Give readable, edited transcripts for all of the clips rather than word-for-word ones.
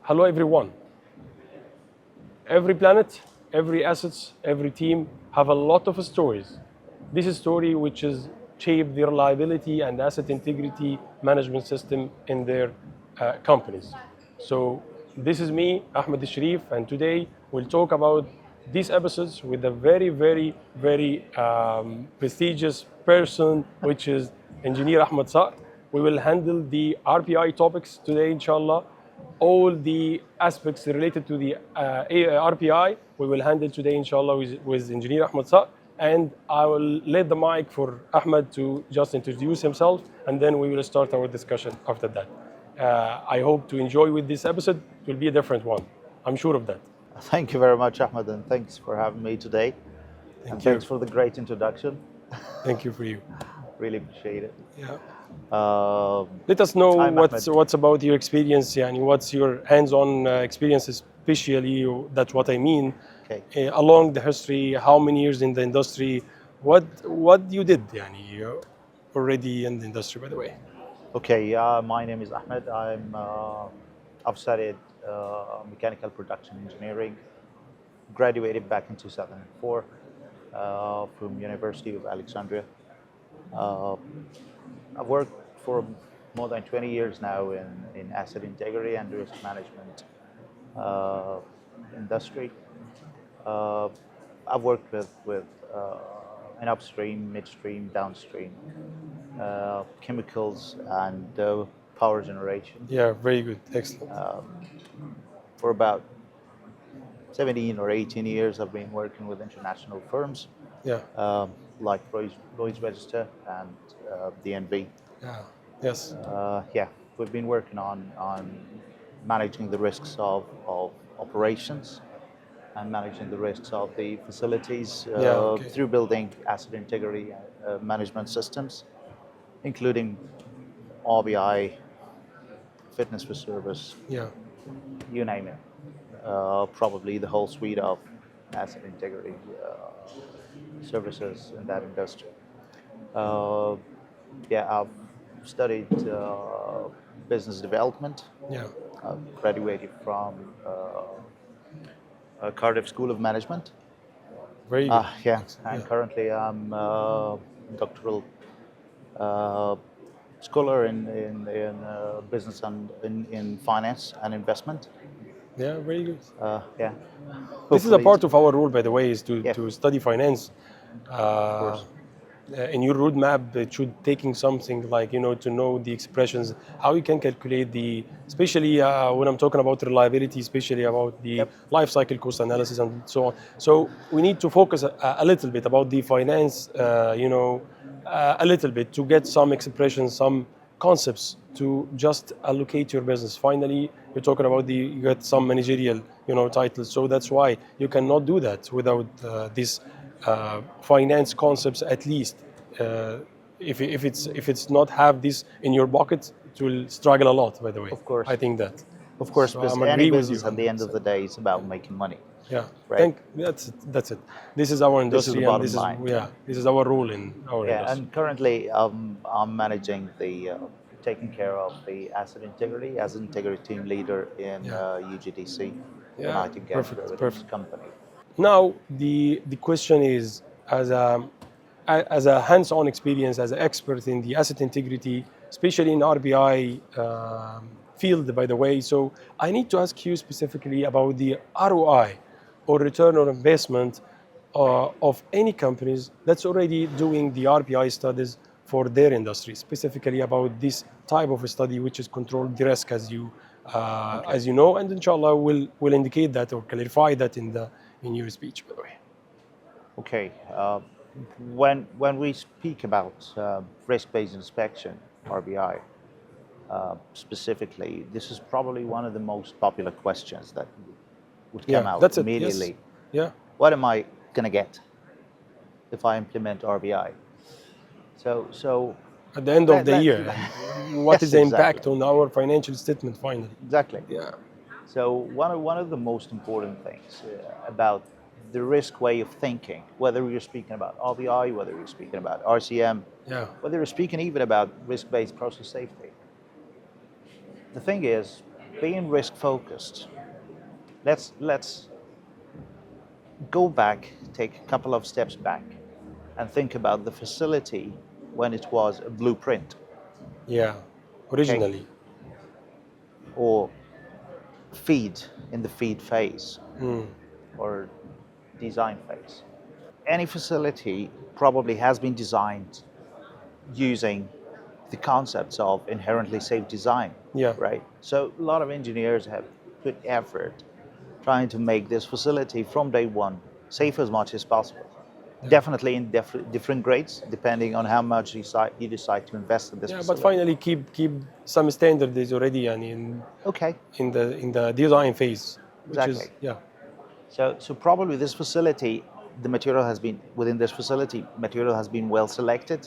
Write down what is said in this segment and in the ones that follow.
Hello everyone. Every planet, every assets, every team have a lot of stories. This is story which is shape the reliability and asset integrity management system in their companies. So this is me, Ahmed Sharif, and today we'll talk about these episodes with a very prestigious person, which is Engineer Ahmed Saad. We will handle the RBI topics today, inshallah. All the aspects related to the RPI, we will handle today, inshallah, with Engineer Ahmed Saad. And I will let the mic for Ahmed to just introduce himself, and then we will start our discussion after that. I hope to enjoy with this episode. It will be a different one. I'm sure of that. Thank you very much, Ahmed, and thanks for having me today. Thank you. Thanks for the great introduction. Thank you for you. Really appreciate it. Yeah. Let us know what's about your experience, yani what's your hands-on experience, especially. That's what I mean. Okay. Along the history, how many years in the industry? What you did, yani you're already in the industry, by the way. Okay. My name is Ahmed. I've studied mechanical production engineering. Graduated back in 2004 from University of Alexandria. I've worked for more than 20 years now in asset integrity and risk management industry. I've worked with an upstream, midstream, downstream, chemicals and power generation. Yeah, very good, excellent. For about 17 or 18 years, I've been working with international firms. Yeah. Like Lloyd's Register and DNV. Yeah. Yes. Yeah, we've been working on managing the risks of operations and managing the risks of the facilities through building asset integrity management systems, including RBI, fitness for service, you name it. Probably the whole suite of asset integrity services in that industry. I've studied business development. Yeah. Graduated from Cardiff School of Management. Very good. And currently I'm doctoral scholar in business and in finance and investment. Yeah, very good. Yeah. This is a part of our role, by the way, is to study finance. Of course. In your roadmap, it should taking something like, to know the expressions, how you can calculate especially when I'm talking about reliability, especially about the life cycle cost analysis and so on. So we need to focus a little bit about the finance, a little bit to get some expressions, some concepts to just allocate your business. Finally, you're talking about you get some managerial, titles. So that's why you cannot do that without this. Finance concepts, at least if it's not have this in your pocket, it will struggle a lot, by the way. Of course. I think that. Of course, so because any business at the end of the day is about making money. Yeah, right. That's it. This is our industry. This is the bottom line. This is our role in our industry. And currently I'm managing taking care of the asset integrity team leader in UGDC, United Gas Derivatives Company. Now the question is, as a hands-on experience, as an expert in the asset integrity, especially in RBI field, by the way. So I need to ask you specifically about the ROI, or return on investment, of any companies that's already doing the RBI studies for their industry, specifically about this type of a study, which is controlled the risk, as you know, and inshallah will indicate that or clarify that in your speech, by the way. Okay. When we speak about risk-based inspection, RBI, specifically, this is probably one of the most popular questions that would come out immediately. Yes. Yeah. What am I going to get if I implement RBI? So at the end of the year, what is the impact on our financial statement finally? Exactly. Yeah. So one of the most important things about the risk way of thinking, whether you're speaking about RBI, whether you're speaking about RCM, whether you're speaking even about risk-based process safety. The thing is, being risk focused, let's go back, take a couple of steps back, and think about the facility when it was a blueprint, Yeah, okay, originally. or feed in the feed phase Mm. or design phase. Any facility probably has been designed using the concepts of inherently safe design, Yeah, right? So a lot of engineers have put effort trying to make this facility from day one safe as much as possible. yeah, Definitely in different grades, depending on how much you decide to invest in this yeah. But facility. finally, keep some standards already, and Okay, in the design phase, which exactly. is yeah, So probably this facility, the material has been within this facility, material has been well selected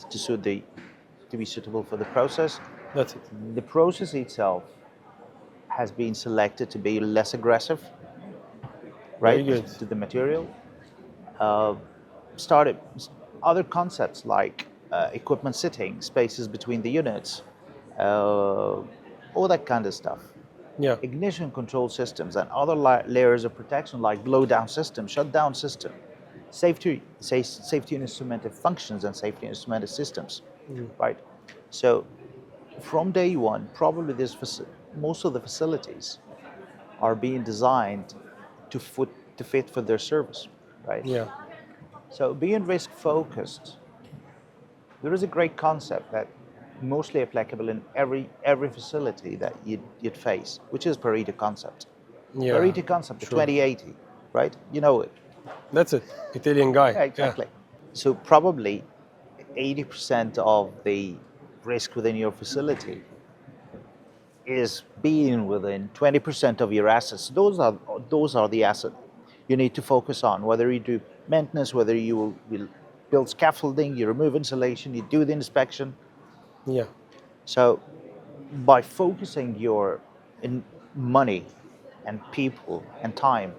to be suitable for the process. that's it. The process itself has been selected to be less aggressive, Very right, good. to the material. Uh, started other concepts like equipment sitting, spaces between the units, all that kind of stuff. Yeah, Ignition control systems and other layers of protection like blowdown system, shutdown system, safety instrumented functions and safety instrumented systems, right? So from day one, probably most of the facilities are being designed to fit for their service, right? yeah, So being risk focused, there is a great concept that mostly applicable in every facility that you'd face, which is Pareto concept. yeah. Pareto concept, the Sure, 2080, right? You know it. that's it. Italian guy. Yeah, Yeah, exactly. So probably 80% of the risk within your facility is being within 20% of your assets. Those are the assets you need to focus on, whether you do maintenance, whether will build scaffolding, you remove insulation, you do the inspection. yeah, So by focusing your money and people and time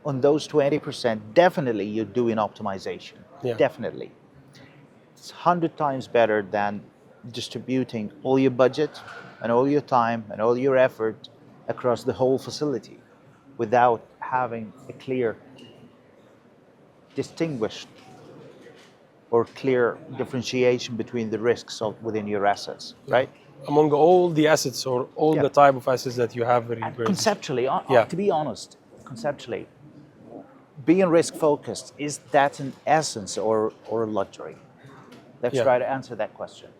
on those 20%, definitely you're doing optimization. yeah. Definitely. It's 100 times better than distributing all your budget and all your time and all your effort across the whole facility without having a clear, distinguished, or clear differentiation between the risks within your assets, Yeah. right? Among all the assets or all Yeah. the type of assets that you have, very, And very conceptually, yeah, to be honest, conceptually, being risk focused, is that an essence or a luxury? Let's yeah, try to answer that question.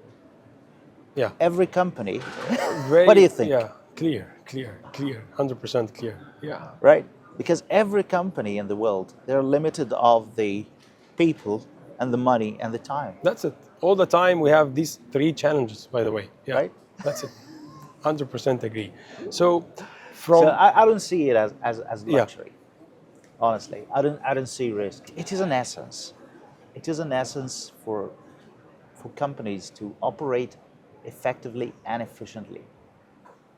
yeah. Every company, what do Very you think? yeah, clear, 100% clear. Yeah, Right? Because every company in the world, they're limited of the people and the money and the time, that's it. All the time we have these three challenges. By the way, yeah, right? that's it. 100% agree. So, So from I don't see it as yeah, luxury. Honestly, I don't see risk. It is an essence. It is an essence for companies to operate effectively and efficiently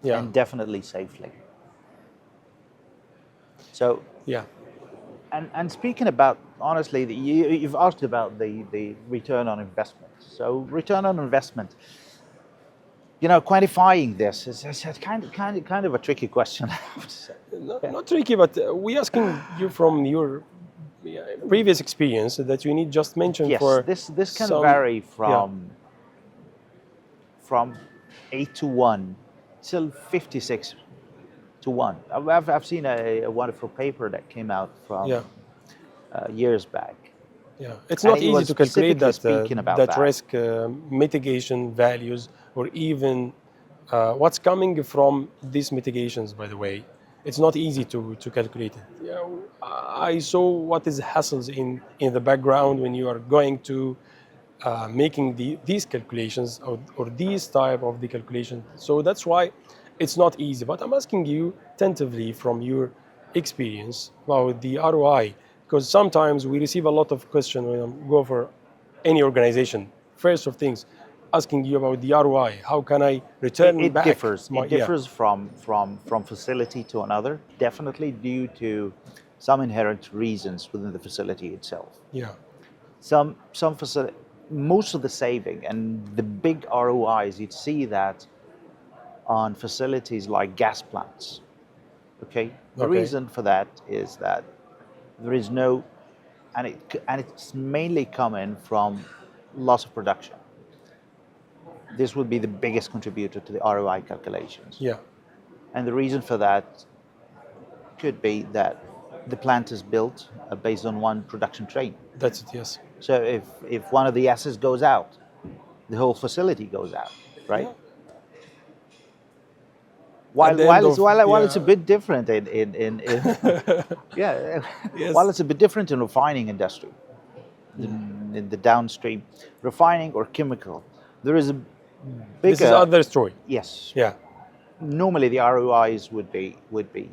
yeah, and definitely safely. So, yeah, and speaking about, honestly, you've asked about the return on investment. So return on investment, quantifying this is kind of a tricky question. I have to say. not, Yeah. not tricky, but we asking you from your previous experience that you need just mention Yes, for this can some vary yeah, from 8 to 1 till 56 to 1. I've seen a wonderful paper that came out from yeah. years back, Yeah, it's and not it easy was to calculate specifically that speaking about that that. risk mitigation values, or even what's coming from these mitigations. By the way, it's not easy to calculate it. Yeah, I saw what is hassles in the background when you are going to making these calculations, or these type of the calculation. So that's why it's not easy. But I'm asking you tentatively from your experience about the ROI, because sometimes we receive a lot of questions when I go for any organization. First of things, asking you about the ROI. How can I It, return it back differs. my It differs from facility to another, definitely due to some inherent reasons within the facility itself. yeah, Some facility, most of the saving and the big ROIs, you'd see that on facilities like gas plants. Okay, the Okay. reason for that is that there is no, and it's mainly coming from loss of production. This would be the biggest contributor to the ROI calculations. Yeah. And the reason for that could be that the plant is built based on one production train. That's it. Yes. So if one of the assets goes out, the whole facility goes out, right? Yeah. At While the end while it's of while it's a yeah. bit different in yeah, Yes. while it's a bit different in refining industry, in the downstream refining or chemical, there is a This is bigger other story. yes. Yeah. Normally the ROIs would be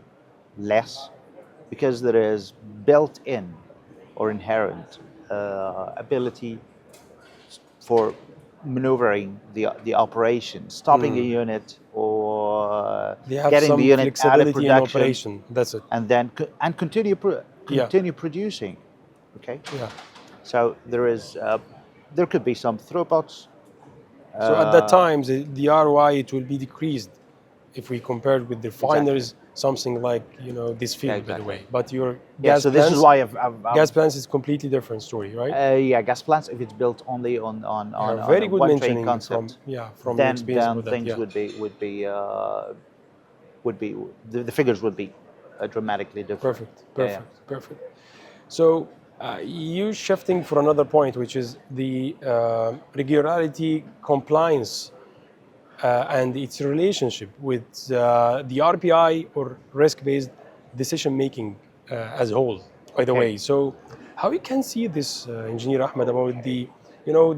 less because there is built-in or inherent ability for maneuvering the operation, stopping a unit or They have getting the some unit out of flexibility in production, operation. That's it. and then continue Yeah. continue producing. Okay, Yeah. so there could be some throughputs. So at that time, the ROI it will be decreased if we compare with the Exactly. refiners, something like this Yeah, field, by the exactly. way. But your Yeah, gas so this is plants, why gas plants is completely different story, right? yeah, gas plants, if it's built only on Very a good one train mentioning concept, from your experience then about that. things Yeah. would be the figures would be dramatically different. Perfect, Yeah, yeah. perfect, perfect. So you shifting for another point, which is the regularity compliance and its relationship with the RBI or risk-based decision making as a whole. By the Okay. way, so how you can see this, Engineer Ahmed, about the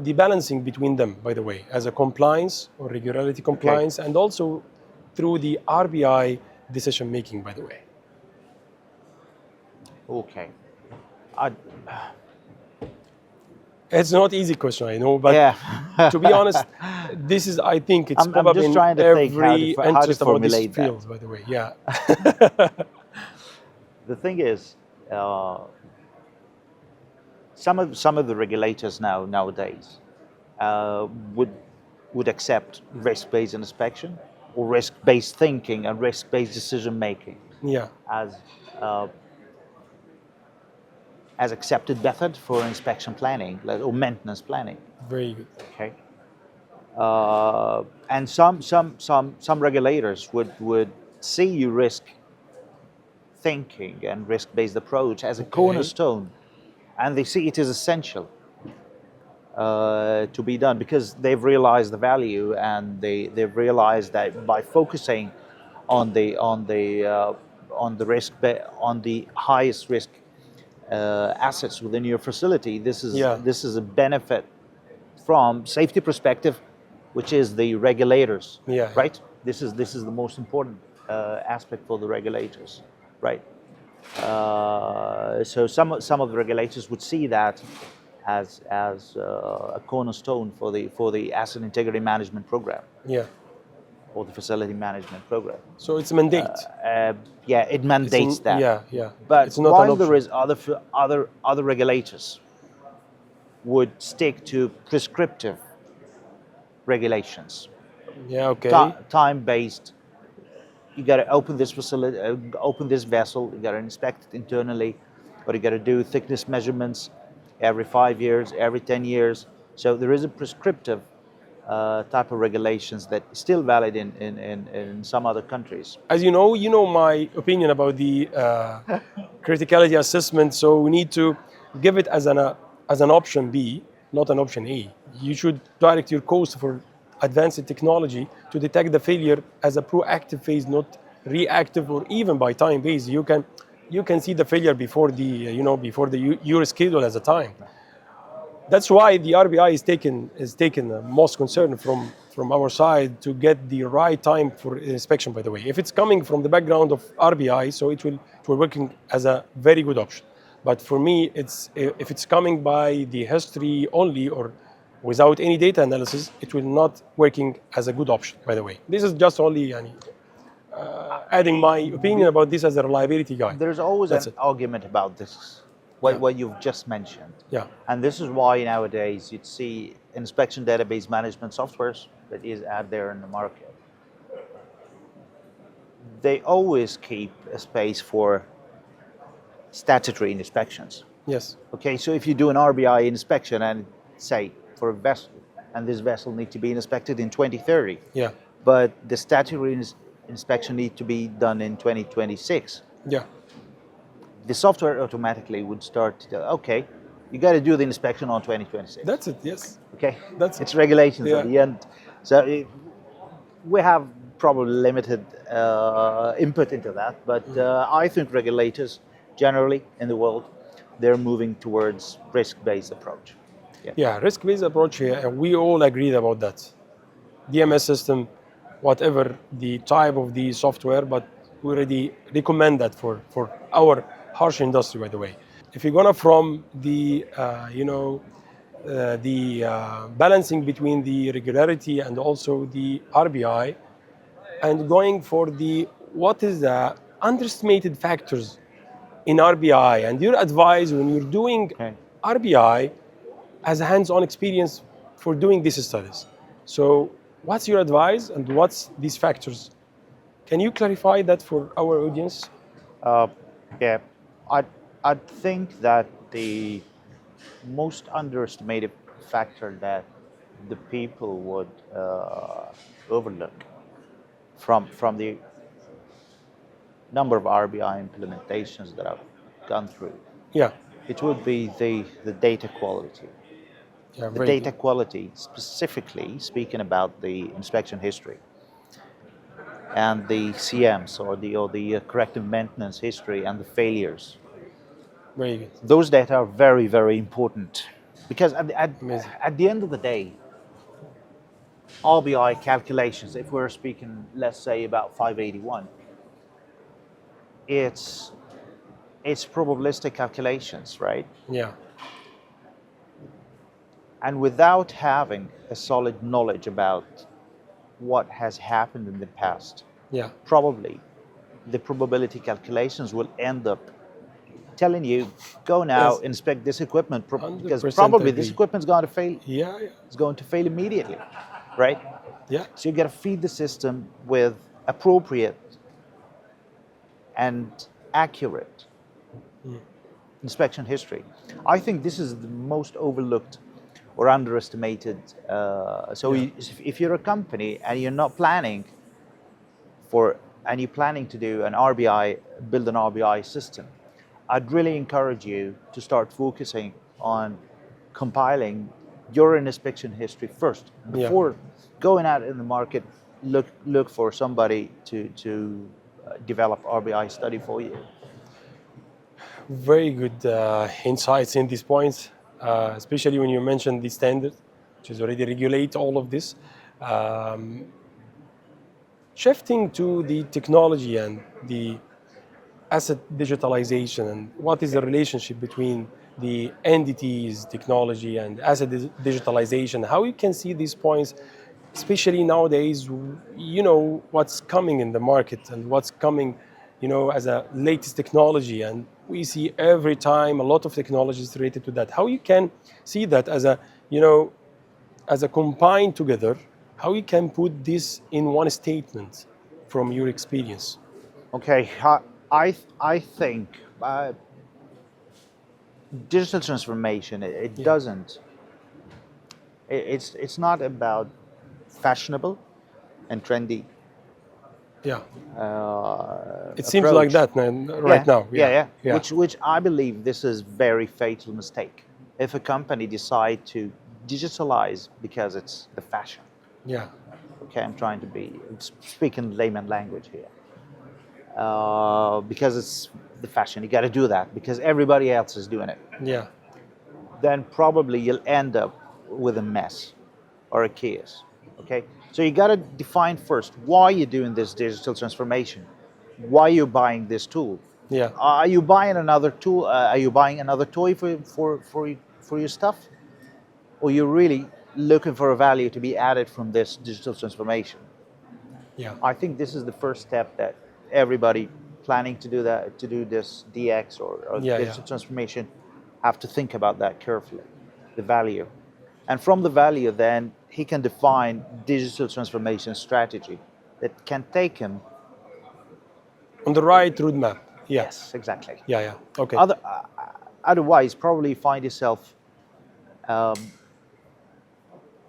the balancing between them. By the way, as a compliance or regularity compliance, and also through the RBI decision making. By the way. Okay. I, It's not easy question, I know, but yeah. to be honest, this is I think it's I'm probably just in trying to think every how to interest about this formulate that. field. By the way, yeah, The thing is, some of the regulators nowadays uh, would would accept risk-based inspection or risk-based thinking and risk-based decision making yeah, as uh, as accepted method for inspection planning or maintenance planning. very good. Okay, and some regulators would see you risk thinking and risk-based approach as a Okay, cornerstone, and they see it as essential to be done because they've realized the value and they've realized that by focusing on the risk on the highest risk assets within your facility, yeah, this is a benefit from safety perspective, which is the regulators, yeah, right? This is the most important aspect for the regulators, right? So some of the regulators would see that as a cornerstone for the asset integrity management program yeah. or the facility management program. So it's a mandate. Yeah, it mandates that. Yeah, yeah. But It's not an while there option. is other regulators would stick to prescriptive regulations, Yeah, okay. time based. You got to open this facility, open this vessel. You got to inspect it internally, or you got to do thickness measurements every 5 years, every 10 years. So there is a prescriptive type of regulations that is still valid in some other countries. As you know my opinion about the criticality assessment. So we need to give it as an option B, not an option A. You should direct your cost for advanced technology to detect the failure as a proactive phase, not reactive or even by time base. You can see the failure before the before your schedule as a time. That's why the RBI is taken most concern from our side to get the right time for inspection. By the way, if it's coming from the background of RBI, so it will working as a very good option. But for me, it's if it's coming by the history only or without any data analysis, it will not working as a good option. By the way, this is just only adding my opinion about this as a reliability guide. There's always That's an it. argument about this, Yeah. what you've just mentioned. Yeah. And this is why nowadays you'd see inspection database management softwares that is out there in the market. they always keep a space for statutory inspections. Yes. Okay, so if you do an RBI inspection and say for a vessel, and this vessel needs to be inspected in 2030, Yeah. but the statutory inspection needs to be done in 2026, Yeah. the software automatically would start to tell, okay, you got to do the inspection on 2026. That's it. Yes. Okay, That's it's regulations yeah. at the end. So we have probably limited input into that, but I think regulators generally in the world, they're moving towards risk-based approach. Yeah, risk-based approach here, and we all agreed about that. DMS system, whatever the type of the software, but we already recommend that for our harsh industry, by the way. If you're gonna from the balancing between the regularity and also the RBI, and going for the what is the underestimated factors in RBI, and your advice when you're doing Okay. RBI as a hands-on experience for doing these studies. So what's your advice and what's these factors? Can you clarify that for our audience? Uh, yeah, I think that the most underestimated factor that the people would overlook from the number of RBI implementations that I've gone through, Yeah, it would be the data quality. yeah, The very data good. quality, specifically speaking about the inspection history and the CMs or the corrective maintenance history and the failures. Very good. Those data are very, very important because Amazing. at the end of the day, RBI calculations, if we're speaking, let's say about 581, it's probabilistic calculations, right? Yeah, And without having a solid knowledge about what has happened in the past, yeah, probably the probability calculations will end up telling you, go now, yes, inspect this equipment, because 100% probably this agree. equipment's going to fail. Yeah, yeah, It's going to fail immediately, right? yeah, So you got to feed the system with appropriate and accurate inspection history. I think this is the most overlooked or underestimated. Yeah. If you're a company and you're not planning and you're planning to do build an RBI system, I'd really encourage you to start focusing on compiling your inspection history first Yeah. before going out in the market. Look for somebody to develop RBI study for you. Very good insights in these points, especially when you mentioned the standard, which is already regulate all of this. Um, Shifting to the technology and the asset digitalization, and what is the relationship between the entities, technology, and asset digitalization, how you can see these points, especially nowadays, you know, what's coming in the market and what's coming, you know, as a latest technology. And we see every time a lot of technologies related to that. How you can see that as a, you know, as a combined together, how you can put this in one statement from your experience? Okay, I think digital transformation. It Yeah, doesn't. It's not about fashionable and trendy yeah. It seems like approach. that, man, right Yeah, now. yeah, Yeah, yeah. yeah, Which I believe this is very fatal mistake. If a company decide to digitalize because it's the fashion. yeah, Okay, I'm trying to speak in layman language here. Because it's the fashion, you got to do that because everybody else is doing it. yeah, Then probably you'll end up with a mess or a chaos. Okay, so you got to define first why you're doing this digital transformation, why you're buying this tool. yeah, Are you buying another tool? Are you buying another toy for your stuff, or you're really looking for a value to be added from this digital transformation? yeah, I think this is the first step that everybody planning to do this DX or yeah, yeah, digital transformation have to think about that carefully, the value. And from the value, then he can define digital transformation strategy that can take him On the right roadmap. Yeah. Yes, exactly. Yeah, yeah. Okay. Otherwise, probably you find yourself,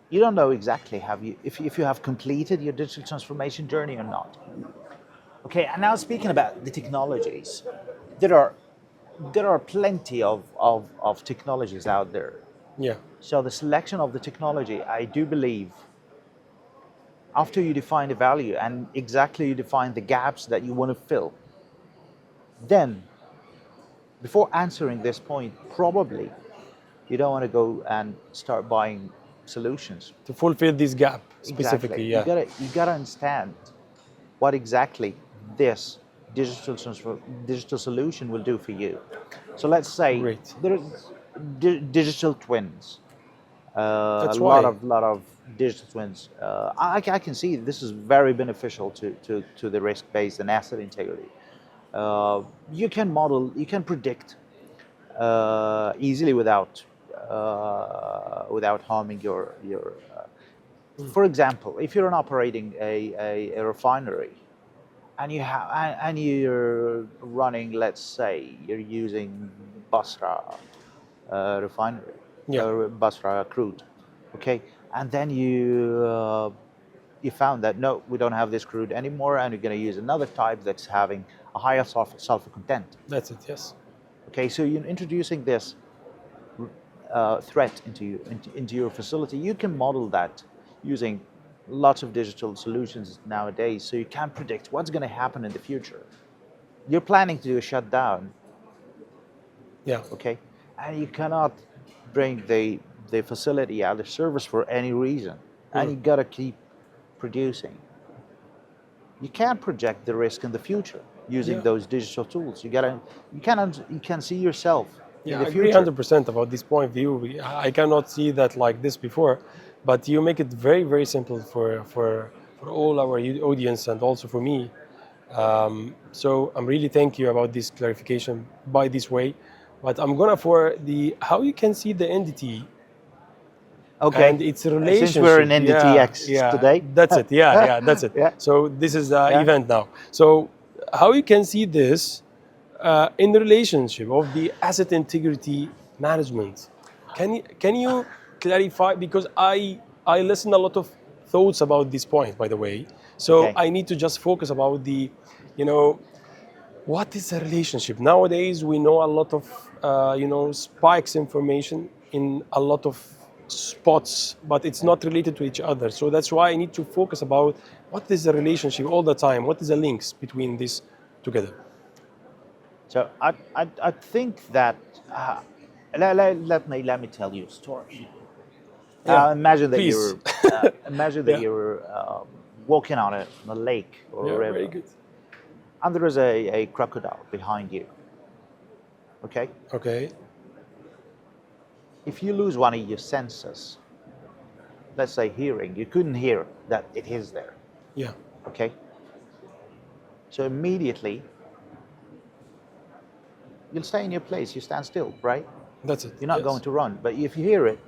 you don't know exactly if you have completed your digital transformation journey or not. Okay, and now speaking about the technologies, there are plenty of technologies out there. Yeah. So the selection of the technology, I do believe, after you define the value and exactly you define the gaps that you want to fill, then before answering this point, probably you don't want to go and start buying solutions. To fulfill this gap Exactly. specifically. Yeah. You gotta understand what exactly this digital solution will do for you. So let's say Great. there are digital twins. A That's why. lot of digital twins. I can see this is very beneficial to the risk-based and asset integrity. You can model, you can predict easily without harming your. For example, if you're operating a refinery, and you're running, let's say, you're using Basra refinery, Yeah. or Basra crude, okay, and then you found that no, we don't have this crude anymore, and you're going to use another type that's having a higher sulfur content. That's it. Yes. Okay, so you're introducing this threat into your facility. You can model that using lots of digital solutions nowadays, so you can predict what's going to happen in the future. You're planning to do a shutdown, Yeah. okay, and you cannot bring the facility out of service for any reason, and you got to keep producing. You can't project the risk in the future using Yeah. those digital tools. You can see yourself Yeah, in I the agree future. 100% about this point of view. I cannot see that like this before, but you make it very, very simple for all our audience and also for me. So I'm really thank you about this clarification by this way. But I'm gonna for the how you can see the entity Okay. and its Since we're in relationship. NDT Yeah, X yeah, today. that's it. Yeah, yeah, that's it. Yeah. So this is the Yeah. event now. So how you can see this in the relationship of the asset integrity management? Can you clarify, because I listen a lot of thoughts about this point, by the way. So Okay. I need to just focus about the, you know, what is the relationship nowadays? We know a lot of spikes information in a lot of spots, but it's not related to each other. So that's why I need to focus about what is the relationship all the time. What is the links between this together? So I think that let me tell you a story. Yeah, Imagine that please. Yeah. you're walking on a lake or Yeah, a river, very good. and there is a crocodile behind you. Okay, Okay. if you lose one of your senses, let's say hearing, you couldn't hear that it is there. Yeah. Okay, so immediately you'll stay in your place. You stand still, right? That's it. You're not Yes. going to run. But if you hear it,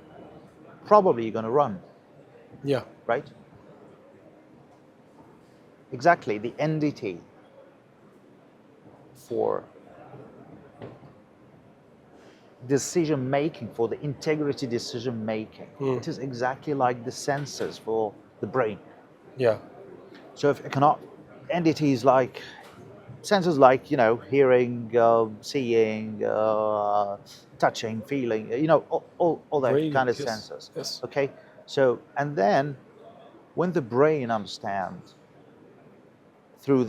probably you're going to run, Yeah. right? Exactly. The NDT for decision making, for the integrity decision making, it is exactly like the senses for the brain. Yeah. So if it cannot, NDT is like senses like, hearing, seeing, touching, feeling, all that Very kind of good, yes, senses. yes. Okay, so and then when the brain understands through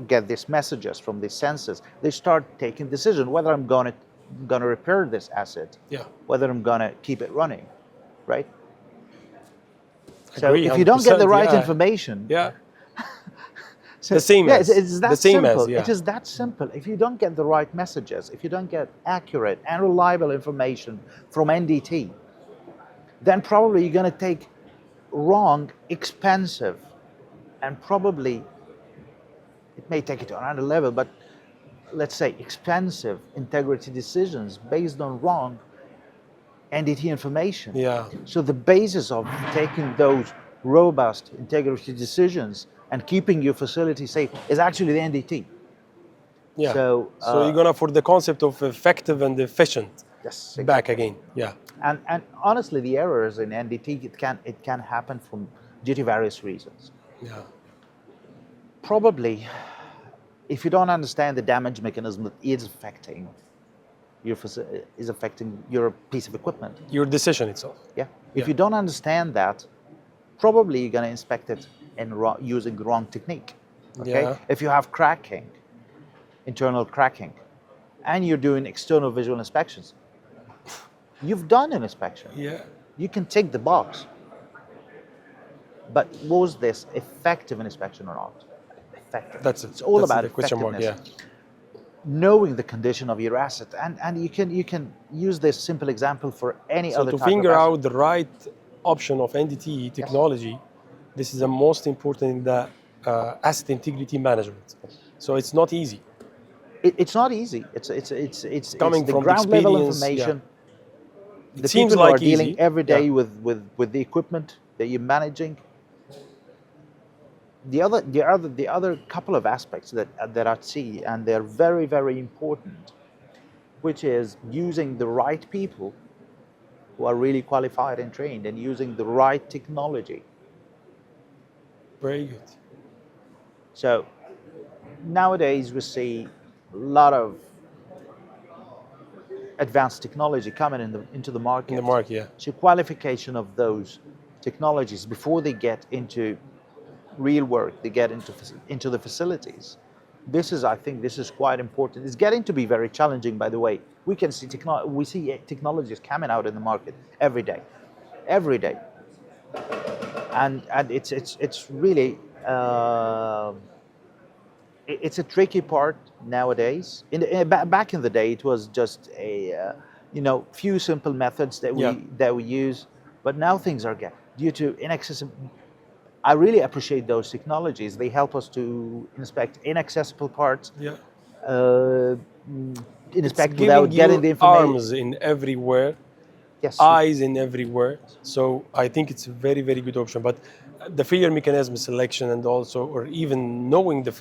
get these messages from these senses, they start taking decision whether I'm gonna repair this asset, Yeah. whether I'm gonna keep it running, right? So Agree if you don't get the 100%, right yeah. information, Yeah. so, The same yeah, as. it's that The same as, simple. yeah. It is that simple. If you don't get the right messages, if you don't get accurate and reliable information from NDT, then probably you're going to take wrong, expensive, and probably it may take it to another level, but let's say expensive integrity decisions based on wrong NDT information. Yeah. So the basis of taking those robust integrity decisions and keeping your facility safe is actually the NDT. Yeah. So, So you're gonna for the concept of effective and efficient yes, back again. Yeah. and honestly, the errors in NDT it can happen from due to various reasons. Yeah. Probably, if you don't understand the damage mechanism that is affecting your piece of equipment, Your decision itself. yeah. Yeah. If you don't understand that, probably you're going to inspect it using the wrong technique. Okay. Yeah. If you have cracking, internal cracking, and you're doing external visual inspections, you've done an inspection. Yeah. You can tick the box. But was this effective inspection or not? Effective. That's it. It's all That's about the question mark. effectiveness. Yeah. Knowing the condition of your asset, and you can use this simple example for any So other to type of figure asset. out the right option of NDT technology, this is the most important in the asset integrity management. So it's not easy. It's not easy. It's Coming the from the ground level experience, information. It The seems people who are like dealing easy. every day Yeah. with the equipment that you're managing. The other couple of aspects that I see, and they're very, very important, which is using the right people who are really qualified and trained, and using the right technology. Very good. So nowadays we see a lot of advanced technology coming into the market. In the market, yeah. So qualification of those technologies before they get into real work, they get into the facilities. I think this is quite important. It's getting to be very challenging, by the way. We can see technologies coming out in the market every day, and it's really it's a tricky part nowadays. Back in the day, it was just a few simple methods that we use, but now things are due to inaccessible. I really appreciate those technologies. They help us to inspect inaccessible parts. Yeah. Inspect It's without giving getting you the information. arms in everywhere, Yes. eyes in everywhere. So I think it's a very, very good option. But the failure mechanism selection, and also, or even knowing the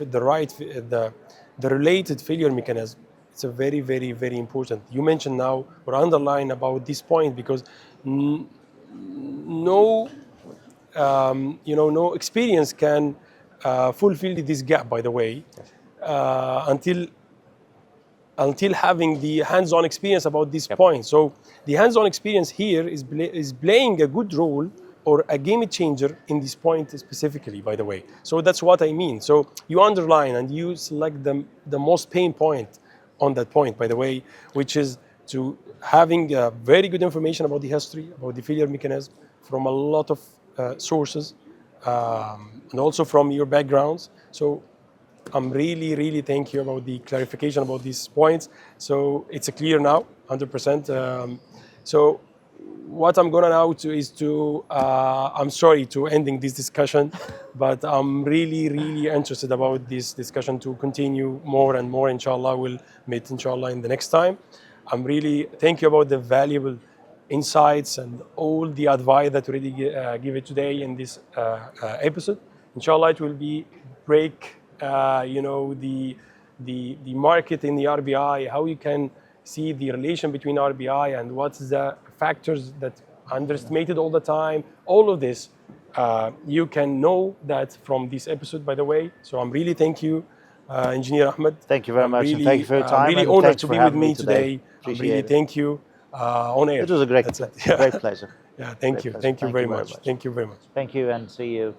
related failure mechanism, it's a very, very, very important. You mentioned now or underline about this point, because no no experience can fulfill this gap, by the way, until having the hands-on experience about this point. So the hands-on experience here is playing a good role, or a game changer in this point specifically, by the way. So that's what I mean. So you underline and you select the most pain point on that point, by the way, which is to having very good information about the history, about the failure mechanism from a lot of sources, and also from your backgrounds. So I'm really, really thank you about the clarification about these points. So it's clear now, 100%. So what I'm gonna now to is to, I'm sorry to ending this discussion, but I'm really, really interested about this discussion to continue more and more. Inshallah, we'll meet inshallah in the next time. I'm really thank you about the valuable insights and all the advice that we already give it today in this episode. Inshallah, it will be break, the market in the RBI, how you can see the relation between RBI and what's the factors that are underestimated all the time. All of this, you can know that from this episode, by the way. So I'm really thank you, Engineer Ahmed. Thank you very much, and thank you for your time. I'm really and honored thanks to for be with having me today. Appreciate really it. thank you on air. It was a great That's it. Yeah. great pleasure. Yeah, thank Great you. pleasure. Thank you very much. Thank you very much. Thank you, and see you